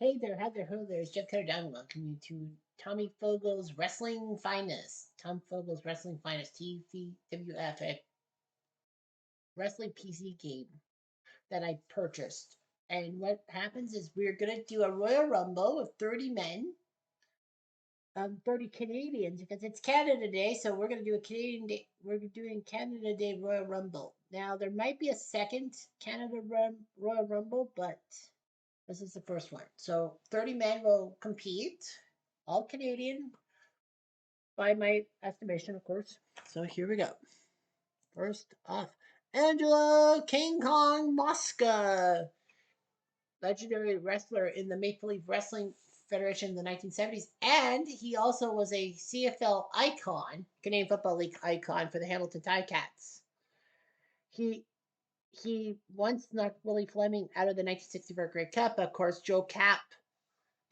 Hey there, hi there, ho there. It's Jeff Cutter Down. Welcome you to Tommy Vogels Wrestling Finest. Tom Vogels Wrestling Finest TVWF, a wrestling PC game that I purchased. And what happens is we're gonna do a Royal Rumble of 30 men, 30 Canadians, because it's Canada Day, so we're gonna do a Canadian Day. We're doing Canada Day Royal Rumble. Now there might be a second Royal Rumble, but this is the first one. So 30 men will compete, all Canadian, by my estimation, of course. So here we go. First off, Angelo King Kong Mosca, legendary wrestler in the Maple Leaf Wrestling Federation in the 1970s. And he also was a CFL icon, Canadian Football League icon for the Hamilton Ticats. He he once knocked Willie Fleming out of the 1964 Grey Cup. Of course, Joe Cap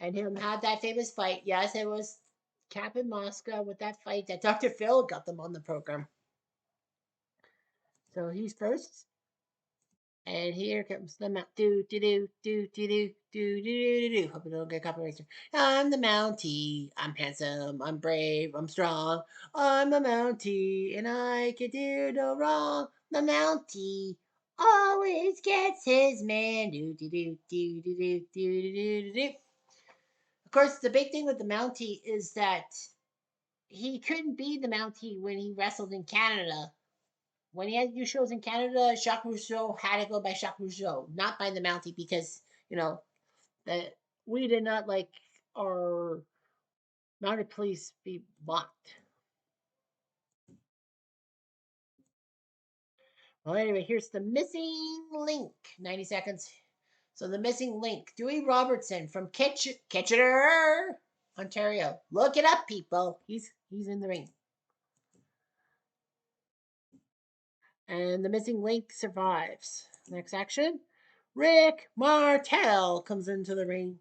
and him had that famous fight. Yes, it was Cap and Mosca with that fight that Dr. Phil got them on the program. So he's first. And here comes the mount. Do do do do do do do do do do. Hope I don't get copyright. I'm the Mountie. I'm handsome. I'm brave. I'm strong. I'm a Mountie, and I can do no wrong. The Mountie always gets his man. Do do do do do do do do do do. Of course, the big thing with the Mountie is that he couldn't be the Mountie when he wrestled in Canada. When he had to do shows in Canada, Jacques Rousseau had to go by Jacques Rousseau, not by the Mountie, because that we did not like our mounted police be mocked. Well, anyway, here's the missing link. 90 seconds. So the missing link, Dewey Robertson from Kitchener, Ontario. Look it up, people. He's in the ring. And the missing link survives. Next action, Rick Martel comes into the ring.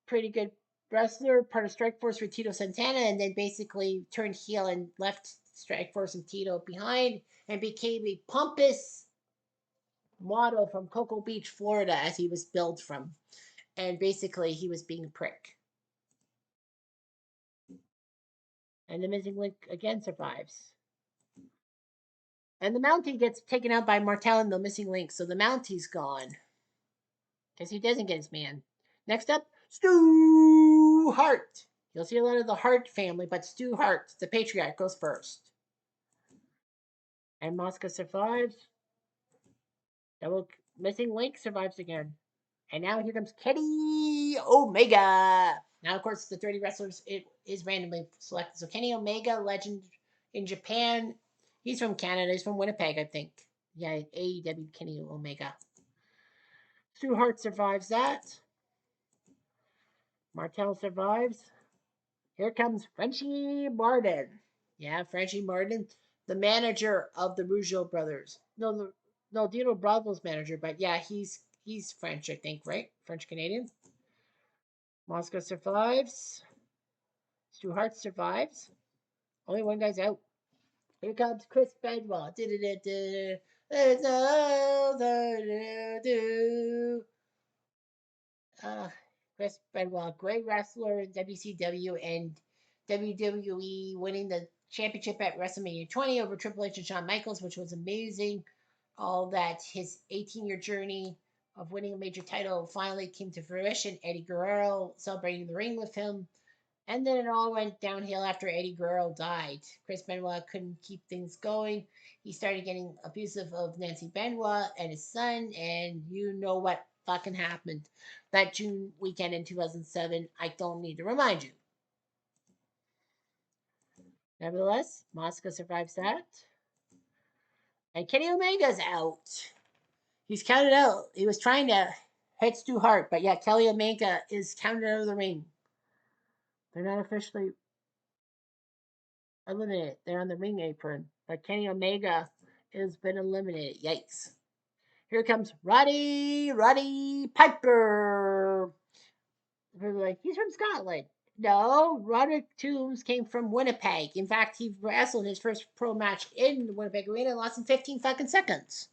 Pretty good wrestler, part of Strikeforce with Tito Santana, and then basically turned heel and left Strikeforce and Tito behind and became a pompous model from Cocoa Beach, Florida, as he was billed from. And basically, he was being a prick. And the missing link again survives. And the Mountie gets taken out by Martel and the missing link, so the Mountie's gone. Because he doesn't get his man. Next up, Stu Hart. You'll see a lot of the Hart family, but Stu Hart, the patriarch, goes first. And Mosca survives. Double missing link survives again. And now here comes Kenny Omega. Now, of course, the 30 wrestlers, it is randomly selected. So Kenny Omega, legend in Japan. He's from Canada. He's from Winnipeg, I think. Yeah, AEW Kenny Omega. Stu Hart survives that. Martel survives. Here comes Frenchie Martin. Yeah, Frenchie Martin, the manager of the Rougeau brothers. No, Dino Bravo's manager, but yeah, he's French, I think, right? French Canadian. Moscow survives. Stu Hart survives. Only one guy's out. Here comes Chris Benoit. There's no to do. Chris Benoit, great wrestler in WCW and WWE, winning the championship at WrestleMania 20 over Triple H and Shawn Michaels, which was amazing. All that his 18-year journey of winning a major title finally came to fruition. Eddie Guerrero celebrating the ring with him. And then it all went downhill after Eddie Guerrero died. Chris Benoit couldn't keep things going. He started getting abusive of Nancy Benoit and his son, and you know what fucking happened that June weekend in 2007. I don't need to remind you. Nevertheless, Mosca survives that. And Kenny Omega's out. He's counted out. He was trying to hit Stu Hart, but yeah, Kelly Omega is counted out of the ring. They're not officially eliminated. They're on the ring apron, but Kenny Omega has been eliminated. Yikes. Here comes Roddy Piper. They're like, he's from Scotland. No, Roderick Toombs came from Winnipeg. In fact, he wrestled his first pro match in the Winnipeg Arena and lost in 15 fucking seconds.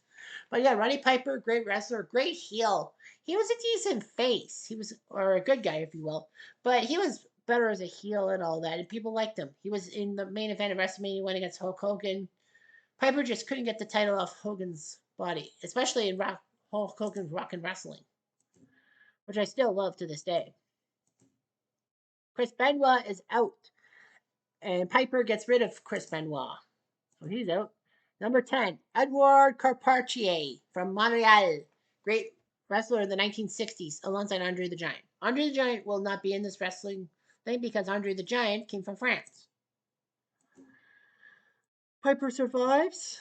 But yeah, Roddy Piper, great wrestler, great heel. He was a decent face. He was, or a good guy, if you will. But he was better as a heel and all that, and people liked him. He was in the main event of WrestleMania one against Hulk Hogan. Piper just couldn't get the title off Hogan's body, especially in Hulk Hogan's Rock and Wrestling, which I still love to this day. Chris Benoit is out, and Piper gets rid of Chris Benoit. So he's out. Number 10, Edouard Carpentier from Montreal. Great wrestler in the 1960s alongside Andre the Giant. Andre the Giant will not be in this wrestling thing because Andre the Giant came from France. Piper survives.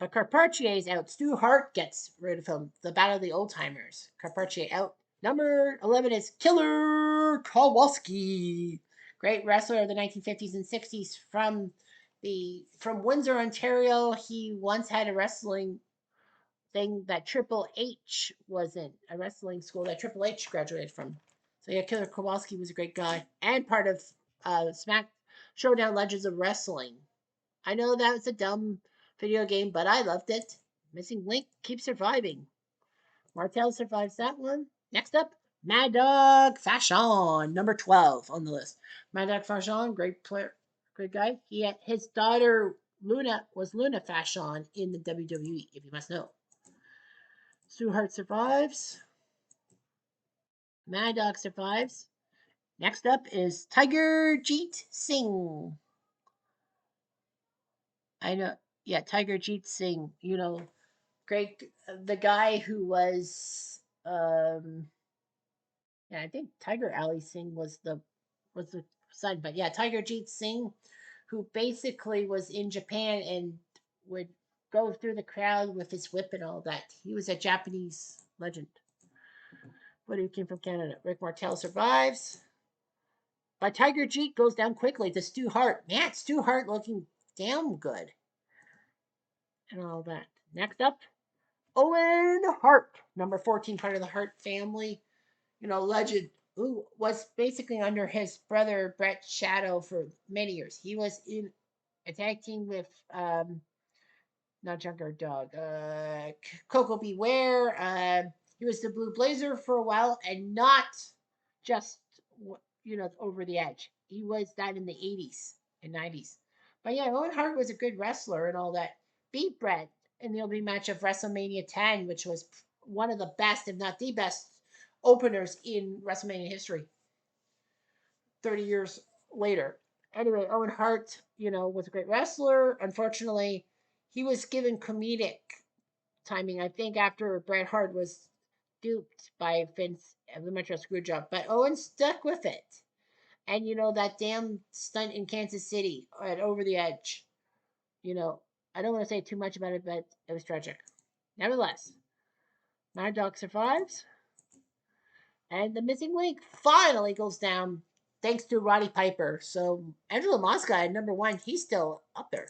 But Carpentier's out. Stu Hart gets rid of him. The Battle of the Old Timers. Carpentier out. Number 11 is Killer Kowalski. Great wrestler of the 1950s and 60s from Windsor, Ontario. He once had a wrestling thing that Triple H was in, a wrestling school that Triple H graduated from. So yeah, Killer Kowalski was a great guy and part of Smack Showdown Legends of Wrestling. I know that was a dumb video game, but I loved it. Missing Link keeps surviving. Martel survives that one. Next up, Mad Dog Fashion, number 12 on the list. Mad Dog Fashion, great player, great guy. He had his daughter Luna was Luna Fashion in the WWE, if you must know. Stu Hart survives. Mad Dog survives. Next up is Tiger Jeet Singh. I know, yeah, Tiger Jeet Singh. You know, great. The guy who was, yeah, I think Tiger Ali Singh was the son, but yeah, Tiger Jeet Singh, who basically was in Japan and would go through the crowd with his whip and all that. He was a Japanese legend, but he came from Canada. Rick Martel survives. But Tiger Jeet goes down quickly to Stu Hart. Man, Stu Hart looking damn good. And all that. Next up, Owen Hart, number 14, part of the Hart family. You know, legend who was basically under his brother Brett Shadow for many years. He was in a tag team with not Junkyard Dog, Coco Beware. He was the Blue Blazer for a while, and not just over the edge. He was that in the 80s and 90s. But yeah, Owen Hart was a good wrestler and all that. Beat Brett in the opening match of WrestleMania 10, which was one of the best, if not the best, openers in WrestleMania history. 30 years later. Anyway, Owen Hart, was a great wrestler. Unfortunately, he was given comedic timing, I think, after Bret Hart was duped by Vince and the Metro Screwjob. But Owen stuck with it. And, that damn stunt in Kansas City at Over the Edge, I don't want to say too much about it, but it was tragic. Nevertheless, Mad Dog survives. And the missing link finally goes down thanks to Roddy Piper. So Angelo Mosca at number 1, he's still up there.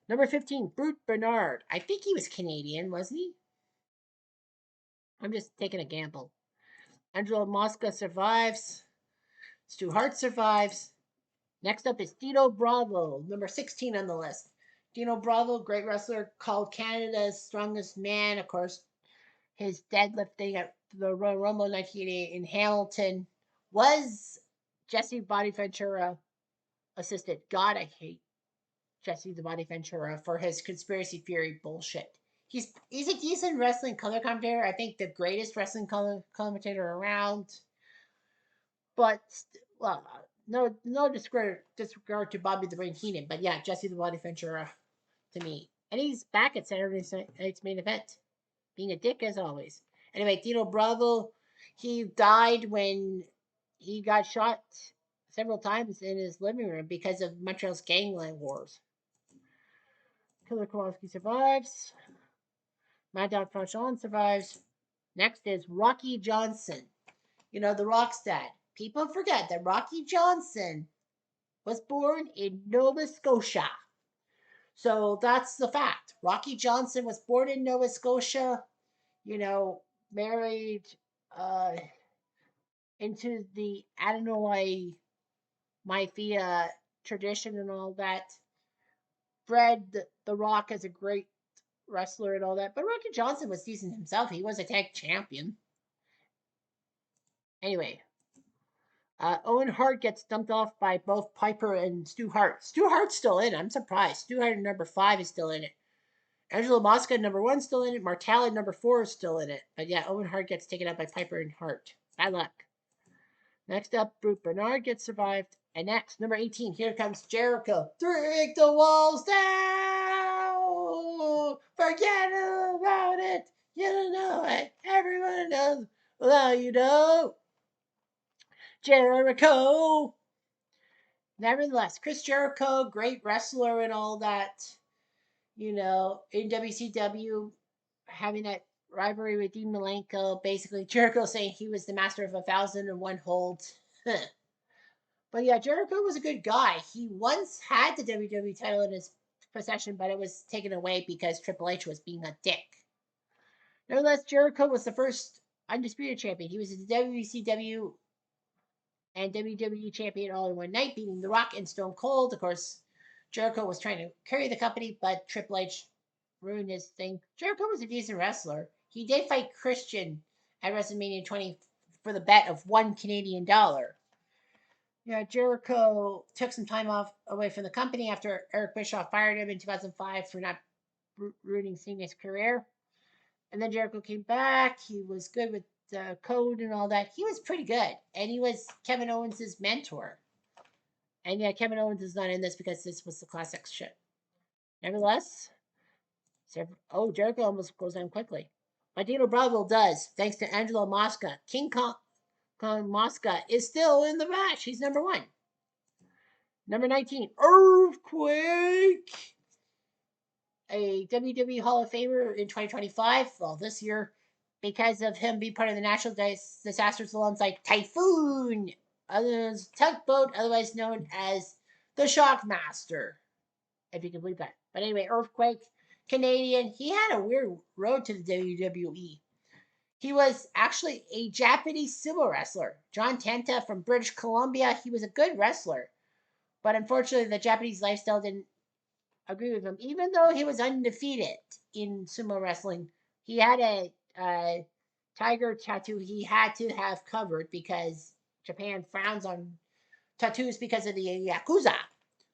Number 15, Brute Bernard. I think he was Canadian, wasn't he? I'm just taking a gamble. Angelo Mosca survives. Stu Hart survives. Next up is Dino Bravo, number 16 on the list. Dino Bravo, great wrestler, called Canada's strongest man. Of course, his deadlifting at the Royal Rumble 1988 in Hamilton was Jesse Body Ventura assisted. God, I hate Jesse the Body Ventura for his conspiracy theory bullshit. He's a decent wrestling color commentator. I think the greatest wrestling color commentator around. But well, no disregard to Bobby the Brain Heenan, but yeah, Jesse the Body Ventura to me, and he's back at Saturday night's main event, being a dick as always. Anyway, Dino Bravo, he died when he got shot several times in his living room because of Montreal's gangland wars. Killer Kowalski survives. Mad Dog Franchon survives. Next is Rocky Johnson. The Rock's dad. People forget that Rocky Johnson was born in Nova Scotia. So that's the fact. Rocky Johnson was born in Nova Scotia, married uh, into the Adenoy Mafia tradition and all that. Bred the Rock as a great wrestler and all that. But Rocky Johnson was decent himself. He was a tag champion. Anyway, Owen Hart gets dumped off by both Piper and Stu Hart. Stu Hart's still in it. I'm surprised. Stu Hart number 5 is still in it. Angelo Mosca number 1 still in it. Martel number 4 is still in it. But yeah, Owen Hart gets taken out by Piper and Hart. Bad luck. Next up, Brute Bernard gets survived. And next, number 18, here comes Jericho. Break the walls down! Forget about it! You don't know it. Everyone knows. Well, you know. Jericho! Nevertheless, Chris Jericho, great wrestler and all that. In WCW, having that rivalry with Dean Malenko, basically Jericho saying he was the master of 1,001 holds. But yeah, Jericho was a good guy. He once had the WWE title in his possession, but it was taken away because Triple H was being a dick. Nevertheless, Jericho was the first undisputed champion. He was the WCW and WWE champion all in one night, beating The Rock and Stone Cold. Of course, Jericho was trying to carry the company, but Triple H ruined his thing. Jericho was a decent wrestler. He did fight Christian at WrestleMania 20 for the bet of $1 Canadian. Yeah, Jericho took some time off away from the company after Eric Bischoff fired him in 2005 for not ruining Cena's career. And then Jericho came back. He was good with the code and all that. He was pretty good. And he was Kevin Owens' mentor. And yeah, Kevin Owens is not in this because this was the Class X shit. Nevertheless, Jericho almost goes down quickly. But Dino Bravo does, thanks to Angelo Mosca. King Kong Mosca is still in the match. He's number 1. Number 19, Earthquake, a WWE Hall of Famer in 2025. Well, this year, because of him being part of the Natural Disasters alongside Typhoon, otherwise Tugboat, otherwise known as the Shockmaster, if you can believe that. But anyway, Earthquake, Canadian. He had a weird road to the WWE. He was actually a Japanese sumo wrestler. John Tenta from British Columbia. He was a good wrestler. But unfortunately, the Japanese lifestyle didn't agree with him. Even though he was undefeated in sumo wrestling, he had a tiger tattoo he had to have covered because Japan frowns on tattoos because of the Yakuza.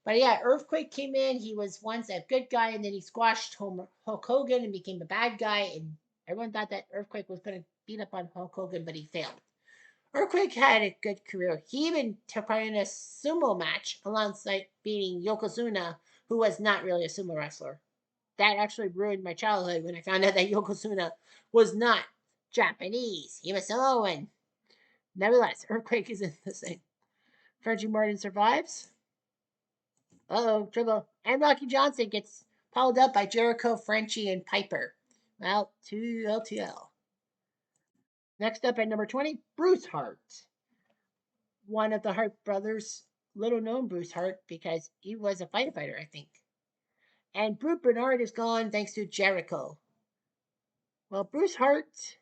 But yeah, Earthquake came in. He was once a good guy, and then he squashed Hulk Hogan and became a bad guy. And everyone thought that Earthquake was going to beat up on Hulk Hogan, but he failed. Earthquake had a good career. He even took part in a sumo match alongside beating Yokozuna, who was not really a sumo wrestler. That actually ruined my childhood when I found out that Yokozuna was not Japanese. He was Samoan. Nevertheless, Earthquake is in this thing. Frenchie Martin survives. Trouble. And Rocky Johnson gets followed up by Jericho, Frenchie, and Piper. Well, 2LTL. Next up at number 20, Bruce Hart. One of the Hart brothers, little known Bruce Hart, because he was a fighter, I think. And Brute Bernard is gone thanks to Jericho. Well, Bruce Hart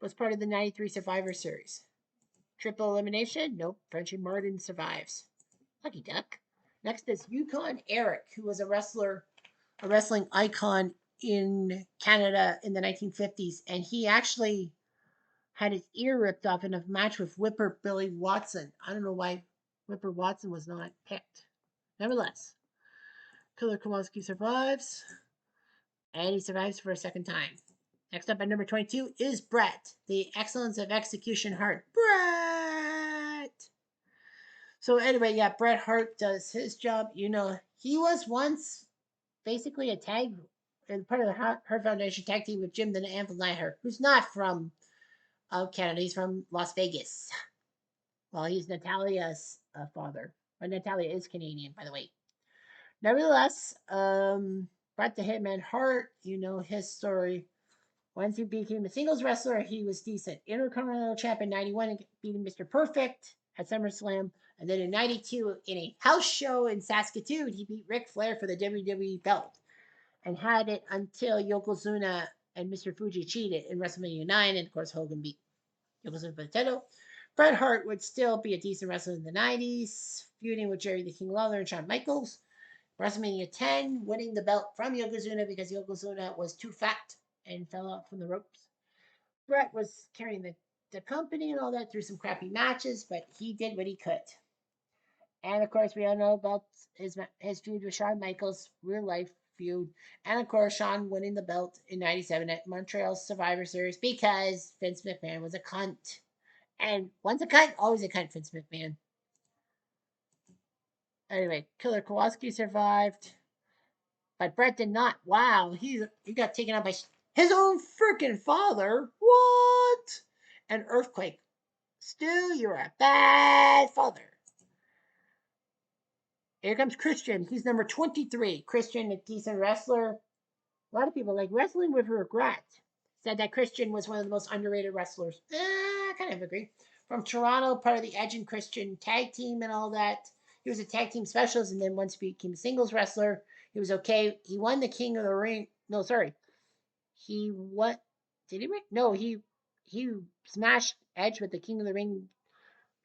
was part of the 93 Survivor Series. Triple elimination? Nope. Frenchie Martin survives. Lucky duck. Next is Yukon Eric, who was a wrestling icon in Canada in the 1950s. And he actually had his ear ripped off in a match with Whipper Billy Watson. I don't know why Whipper Watson was not picked. Nevertheless, Killer Kowalski survives, and he survives for a second time. Next up at number 22 is Bret, the excellence of execution Hart. Bret! So anyway, yeah, Bret Hart does his job. He was once basically a tag, and part of the Hart Foundation tag team with Jim the Anvil Neidhart, who's not from Canada. He's from Las Vegas. Well, he's Natalia's father. But Natalia is Canadian, by the way. Nevertheless, Bret the Hitman Hart, you know his story. Once he became a singles wrestler, he was decent. Intercontinental champ in 91, beating Mr. Perfect at SummerSlam. And then in 92, in a house show in Saskatoon, he beat Ric Flair for the WWE belt. And had it until Yokozuna and Mr. Fuji cheated in WrestleMania 9. And of course, Hogan beat Yokozuna for the title. Bret Hart would still be a decent wrestler in the 90s, feuding with Jerry the King Lawler and Shawn Michaels. WrestleMania 10, winning the belt from Yokozuna because Yokozuna was too fat and fell off from the ropes. Brett was carrying the company and all that through some crappy matches, but he did what he could. And of course, we all know about his feud with Shawn Michaels, real life feud. And of course, Shawn winning the belt in '97 at Montreal's Survivor Series because Vince McMahon was a cunt. And once a cunt, always a cunt, Vince McMahon. Anyway, Killer Kowalski survived, but Brett did not. Wow, he got taken out by his own freaking father. What? An earthquake. Stu, you're a bad father. Here comes Christian. He's number 23. Christian, a decent wrestler. A lot of people like wrestling with regret. Said that Christian was one of the most underrated wrestlers. I kind of agree. From Toronto, part of the Edge and Christian tag team and all that. He was a tag team specialist and then once became a singles wrestler. He was okay. He won the King of the Ring. No, sorry. He what? Did he win? No, he smashed Edge with the King of the Ring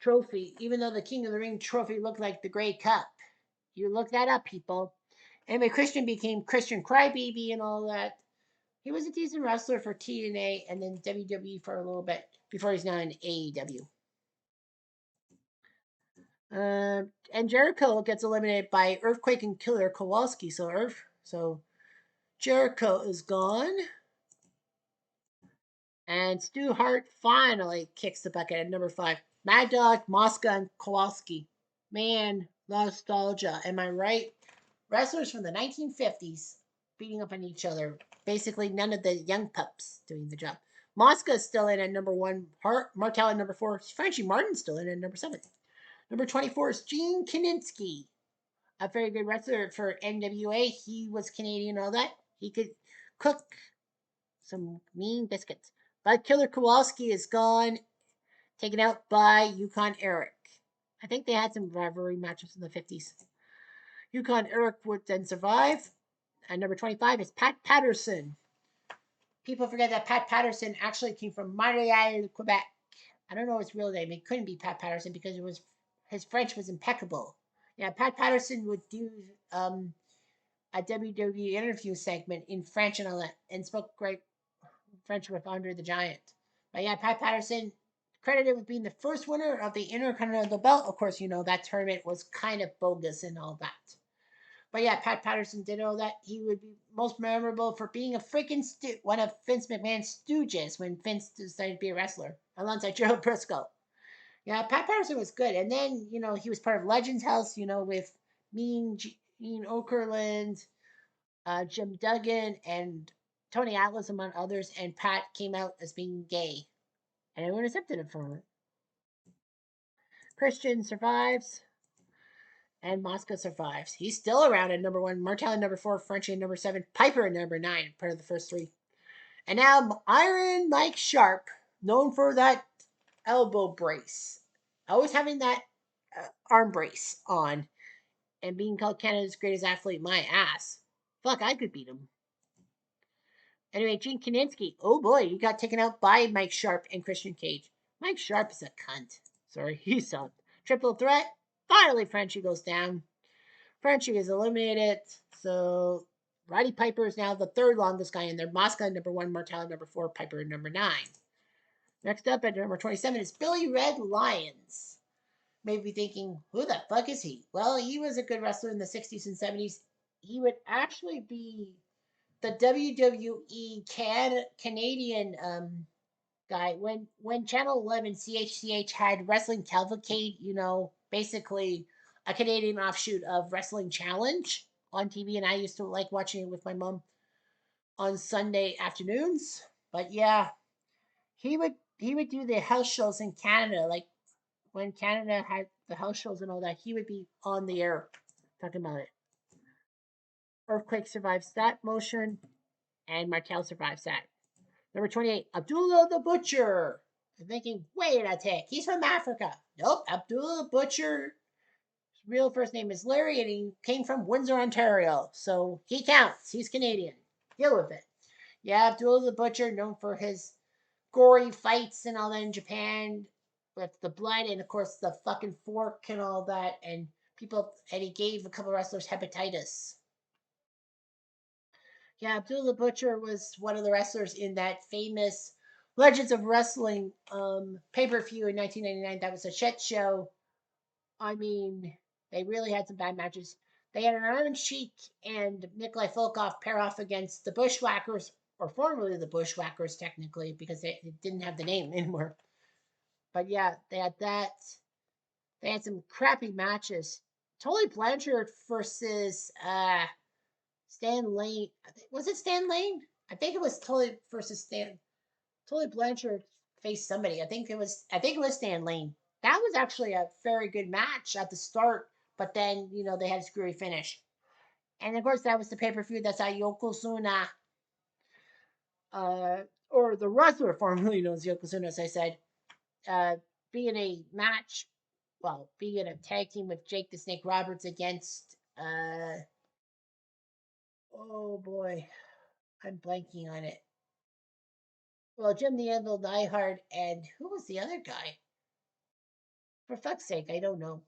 trophy, even though the King of the Ring trophy looked like the Grey Cup. You look that up, people. Anyway, Christian became Christian Crybaby and all that. He was a decent wrestler for TNA and then WWE for a little bit before he's now in AEW. And Jericho gets eliminated by Earthquake and Killer Kowalski. So Jericho is gone. And Stu Hart finally kicks the bucket at number 5. Mad Dog, Mosca, and Kowalski. Man, nostalgia. Am I right? Wrestlers from the 1950s beating up on each other. Basically, none of the young pups doing the job. Mosca is still in at number 1. Martel at number 4. Frenchie Martin's still in at number 7. Number 24 is Gene Kiniski, a very good wrestler for NWA. He was Canadian and all that. He could cook some mean biscuits. But Killer Kowalski is gone, taken out by Yukon Eric. I think they had some rivalry matches in the 50s. Yukon Eric would then survive. And number 25 is Pat Patterson. People forget that Pat Patterson actually came from Montreal, Quebec. I don't know his real name. It couldn't be Pat Patterson because his French was impeccable. Yeah, Pat Patterson would do a WWE interview segment in French and all that, and spoke great French with Andre the Giant. But yeah, Pat Patterson, credited with being the first winner of the Intercontinental Belt. Of course, you know that tournament was kind of bogus and all that. But yeah, Pat Patterson did all that. He would be most memorable for being a freaking one of Vince McMahon's stooges when Vince decided to be a wrestler, alongside Joe Briscoe. Yeah, Pat Patterson was good. And then, he was part of Legends House, with Mean Okerlund, Jim Duggan, and Tony Atlas, among others. And Pat came out as being gay. And everyone accepted him for it. Christian survives. And Mosca survives. He's still around at number 1. Martel at number 4. Frenchie at number 7. Piper at number 9. Part of the first 3. And now Iron Mike Sharp, known for that elbow brace. Always having that arm brace on. And being called Canada's greatest athlete, my ass. Fuck, I could beat him. Anyway, Gene Kiniski. Oh boy, he got taken out by Mike Sharp and Christian Cage. Mike Sharp is a cunt. Sorry, he sucked. Triple threat. Finally, Frenchie goes down. Frenchie is eliminated. So Roddy Piper is now the 3rd longest guy in there. Mosca at number 1, Martel at number 4, Piper at number 9. Next up at number 27 is Billy Red Lyons. Maybe thinking, who the fuck is he? Well, he was a good wrestler in the 60s and 70s. He would actually be the WWE Canadian guy. When Channel 11 CHCH had Wrestling Cavalcade, basically a Canadian offshoot of Wrestling Challenge on TV, and I used to like watching it with my mom on Sunday afternoons. But yeah, he would do the house shows in Canada, like when Canada had the house shows and all that. He would be on the air talking about it. Earthquake survives that motion, and Martel survives that. Number 28, Abdullah the Butcher. I'm thinking, wait a tick, he's from Africa. Nope, Abdullah the Butcher. His real first name is Larry, and he came from Windsor, Ontario. So he counts. He's Canadian. Deal with it. Yeah, Abdullah the Butcher, known for his gory fights and all that in Japan with the blood and, of course, the fucking fork and all that. And people, and he gave a couple wrestlers hepatitis. Yeah, Abdul the Butcher was one of the wrestlers in that famous Legends of Wrestling pay-per-view in 1999. That was a shit show. I mean, they really had some bad matches. They had an Iron Sheik and Nikolai Volkov pair off against the Bushwhackers, or formerly the Bushwhackers, technically, because they didn't have the name anymore. But yeah, they had that. They had some crappy matches. Tully Blanchard versus Stan Lane. Was it Stan Lane? I think it was Tully versus Stan. Tully Blanchard faced somebody. I think it was Stan Lane. That was actually a very good match at the start, but then they had a screwy finish. And of course, that was the pay per view that's at Yokozuna, uh, or the wrestler formerly known as Yokozuna, as I said, uh, being a match, well, being a tag team with Jake the Snake Roberts against, oh boy, I'm blanking on it. Well, Jim the Anvil Neihard, and who was the other guy? For fuck's sake, I don't know.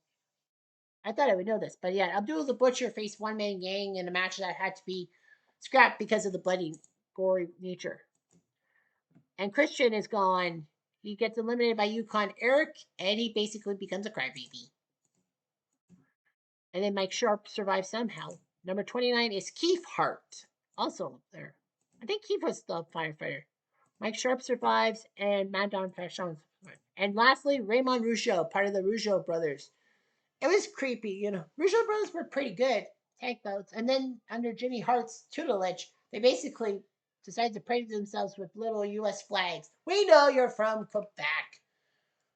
I thought I would know this, but yeah, Abdul the Butcher faced One Man Gang in a match that had to be scrapped because of the bloody, gory nature. And Christian is gone. He gets eliminated by Yukon Eric, and he basically becomes a crybaby. And then Mike Sharp survives somehow. Number 29 is Keith Hart, also up there. I think Keith was the firefighter. Mike Sharp survives, and Madon Fashion survives. And lastly, Raymond Rougeau, part of the Rougeau brothers. It was creepy. Rougeau brothers were pretty good tag belts. And then under Jimmy Hart's tutelage, they basically decided to praise themselves with little U.S. flags. We know you're from Quebec.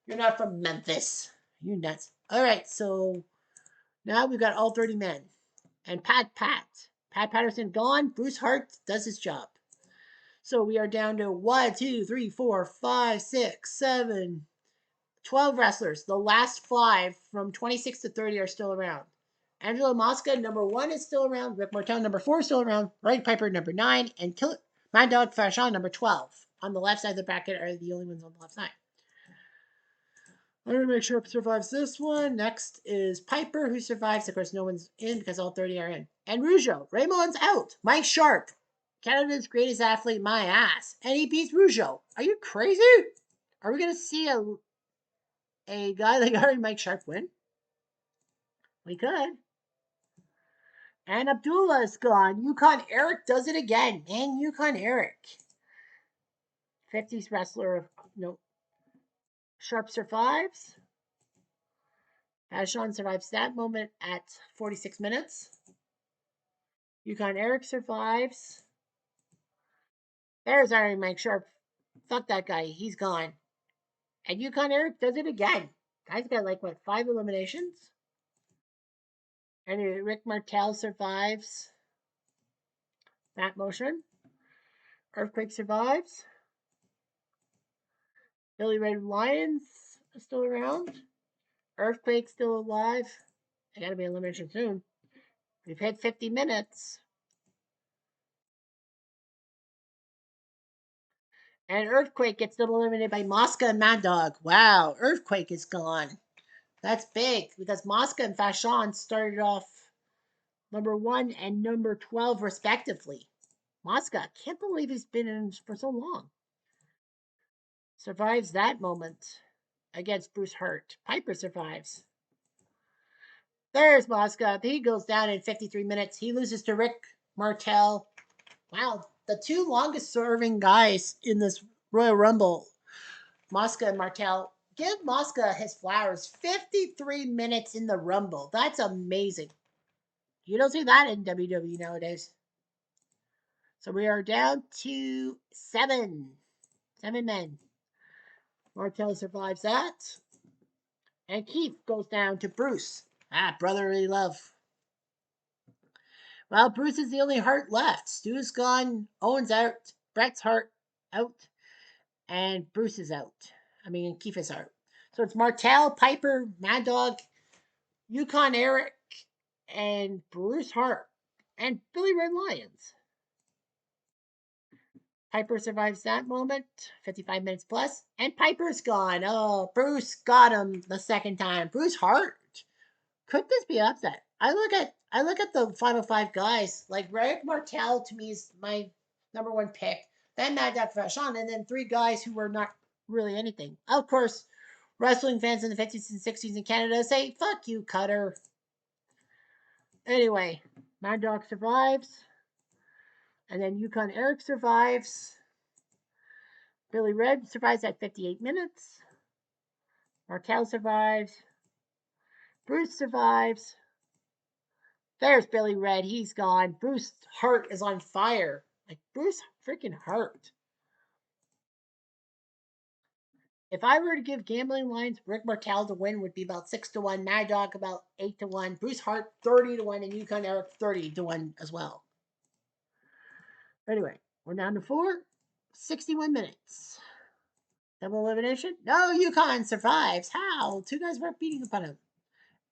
You're not from Memphis. You nuts. All right, so now we've got all 30 men. And Pat Patterson gone. Bruce Hart does his job. So we are down to 1, 2, 3, 4, 5, 6, 7, 12 wrestlers. The last 5 from 26 to 30 are still around. Angelo Mosca, number 1, is still around. Rick Martel, number 4, is still around. Roddy Piper, number 9. And Mad Dog Fashion, number 12. On the left side of the bracket are the only ones on the left side. I'm going to make sure survives this one. Next is Piper, who survives. Of course, no one's in because all 30 are in. And Rougeau. Raymond's out. Mike Sharp, Canada's greatest athlete, my ass. And he beats Rougeau. Are you crazy? Are we going to see a guy like Harry Mike Sharp win? We could. And Abdullah is gone. Yukon Eric does it again. Man, Yukon Eric. 50s wrestler. No. Sharp survives. Vashon survives that moment at 46 minutes. Yukon Eric survives. There's Iron Mike Sharp. Fuck that guy. He's gone. And Yukon Eric does it again. Guy's got like, what, 5 eliminations? And Rick Martel survives that motion. Earthquake survives. Billy Red Lions is still around. Earthquake still alive. I gotta be eliminated soon. We've hit 50 minutes. And Earthquake gets double eliminated by Mosca and Mad Dog. Wow, Earthquake is gone. That's big because Mosca and Fashion started off number 1 and number 12 respectively. Mosca, can't believe he's been in for so long. Survives that moment against Bruce Hart. Piper survives. There's Mosca. He goes down in 53 minutes. He loses to Rick Martel. Wow, the 2 longest serving guys in this Royal Rumble, Mosca and Martel. Give Mosca his flowers. 53 minutes in the Rumble. That's amazing. You don't see that in WWE nowadays. So we are down to 7. 7 men. Martel survives that. And Keith goes down to Bruce. Brotherly love. Well, Bruce is the only Hart left. Stu's gone. Owen's out. Bret's Hart out. And Bruce is out. Keith is out. So it's Martel, Piper, Mad Dog, Yukon Eric, and Bruce Hart. And Billy Red Lions. Piper survives that moment, 55 minutes plus, and Piper's gone. Oh, Bruce got him the second time. Bruce Hart Could this be upset? I look at the final five guys. Like Rick Martel to me is my number one pick. Then Mad Dog Vachon, and then three guys who were not really anything. Of course, wrestling fans in the 50s and 60s in Canada say, "Fuck you, Cutter." Anyway, Mad Dog survives, and then Yukon Eric survives. Billy Red survives at 58 minutes. Martel survives. Bruce survives. There's Billy Red. He's gone. Bruce Hart is on fire. Like Bruce freaking Hart. If I were to give gambling lines, Rick Martel to win would be about 6-1. Mad Dog about 8-1. Bruce Hart 30-1, and Yukon Eric 30-1 as well. Anyway, we're down to 61 minutes. Double elimination? No, Yukon survives. How? Two guys were beating upon him.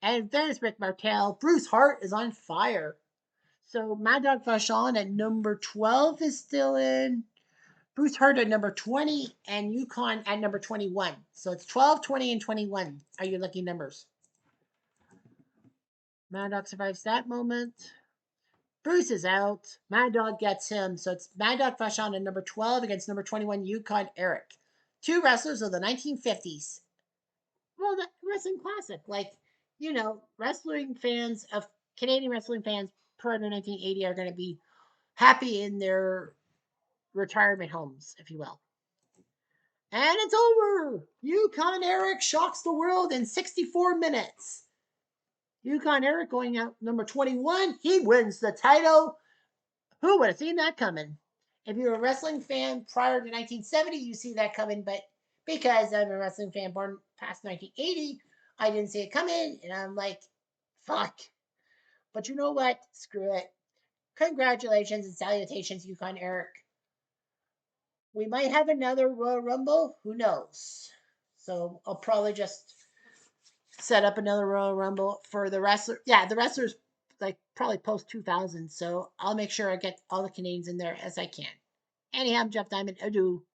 And there's Rick Martel. Bruce Hart is on fire. So Mad Dog Vachon at number 12 is still in. Bruce Hart at number 20 and Yukon at number 21. So it's 12, 20, and 21 are your lucky numbers. Mad Dog survives that moment. Bruce is out. Mad Dog gets him. So it's Mad Dog Vachon at number 12 against number 21, Yukon Eric. Two wrestlers of the 1950s. Well, the wrestling classic. Like, wrestling fans of Canadian wrestling fans prior to 1980 are going to be happy in their retirement homes, if you will. And it's over. Yukon Eric shocks the world in 64 minutes. Yukon Eric going out number 21. He wins the title. Who would have seen that coming? If you're a wrestling fan prior to 1970, you see that coming. But because I'm a wrestling fan born past 1980, I didn't see it coming. And I'm like, fuck. But you know what? Screw it. Congratulations and salutations, Yukon Eric. We might have another Royal Rumble. Who knows? So I'll probably just set up another Royal Rumble for the wrestler. Yeah, the wrestlers like probably post 2000. So I'll make sure I get all the Canadians in there as I can. Anyhow, I'm Jeff Diamond. Adieu.